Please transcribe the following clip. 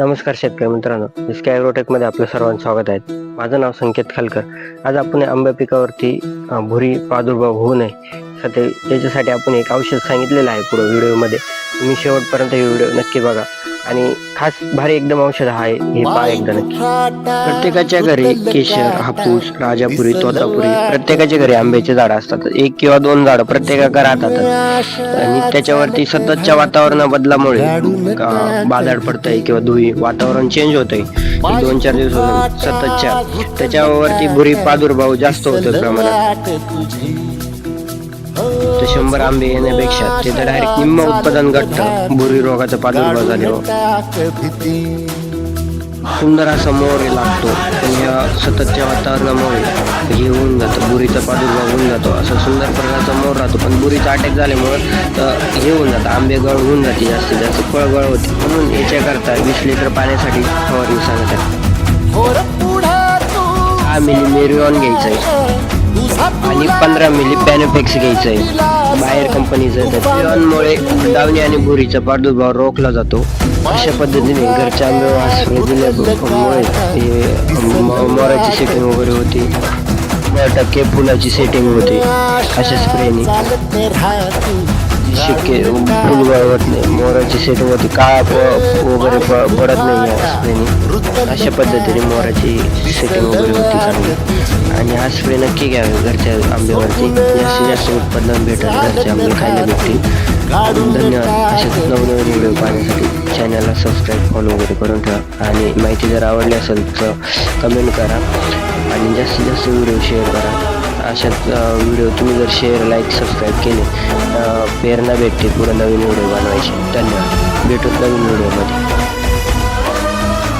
नमस्कार शेतकरी मित्रांनो, स्काय मध्ये आपलं सर्वांचं स्वागत आहे. माझं नाव संकेत खालकर. आज आपण आंबा पिकावरती भुरी प्रादुर्भाव होऊ नये याच्यासाठी आपण एक औषध सांगितलेलं आहे पुढे व्हिडिओमध्ये. तुम्ही शेवटपर्यंत हे व्हिडिओ नक्की बघा आणि खास भारी एकदम औषध आहे हे पहा एकदा नक्की. प्रत्येकाच्या घरी केशर, हापूस, राजापुरी, तोतापुरी प्रत्येकाच्या घरी आंब्याचे झाड असतात. 1 किंवा 2 झाडं प्रत्येकाकडे राहतात आणि त्याच्यावरती सततच्या वातावरण बदलामुळे बाजाड पडतंय किंवा धुळी वातावरण चेंज होतंय 2-4 दिवसांनी सततच्या त्याच्यावरती भुरी प्रादुर्भाव जास्त होतो प्रमाणात. 100 आंबे येण्यापेक्षा तिथे डायरेक्ट निम्म उत्पादन घटतं भुरी रोगाचा प्रादुर्भाव झाल्यावर. सुंदर असा मोर लागतो पण या सततच्या वातावरणामुळे हे होऊन जातं, भुरीचा प्रादुर्भाव होऊन जातो. असा सुंदर प्रकारचा मोर राहतो पण भुरीचा अटॅक झाल्यामुळे हे होऊन जातं, आंबे गळ होऊन जाते, जास्तीत जास्त फळ गळ होते. म्हणून याच्याकरता 20 लिटर पाण्यासाठी फवारणी सांगत आहे. 6 मिली मेरिऑन घ्यायचं आहे आणि 15 मिली पॅनोफेक्स घ्यायचं आहे बाहेर कंपनीचं. मेरिऑनमुळे डावणी आणि भुरीचा प्रादुर्भाव रोखला जातो. अशा पद्धतीने घरच्या आंबे दिल्यामुळे मोराची सेटिंग वगैरे होती, 10% फुलाची सेटिंग होते. अशा स्प्रेनी फुल गळवत नाही, मोराची सेटिंग होती, काळा वगैरे पडत नाही या स्प्रेनी. अशा पद्धतीने मोराची सेटिंग वगैरे होती चांगली. आणि हा स्प्रे नक्की घ्यावे घरच्या आंब्यावरती, जास्तीत जास्त उत्पादन भेटेल, घरचे आंबे खायला भेटतील. धन्यवाद. असेच नवनवीन व्हिडिओ पाहण्यासाठी चॅनलला सबस्क्राईब, फॉलो वगैरे करून ठेवा आणि माहिती जर आवडली असेल तर कमेंट करा आणि जास्तीत जास्त व्हिडिओ शेअर करा. अशाच व्हिडिओ तुम्ही जर शेअर, लाईक, सबस्क्राईब केले प्रेरणा भेटते पुढे नवीन व्हिडिओ बनवायची. धन्यवाद. भेटूत नवीन व्हिडिओमध्ये.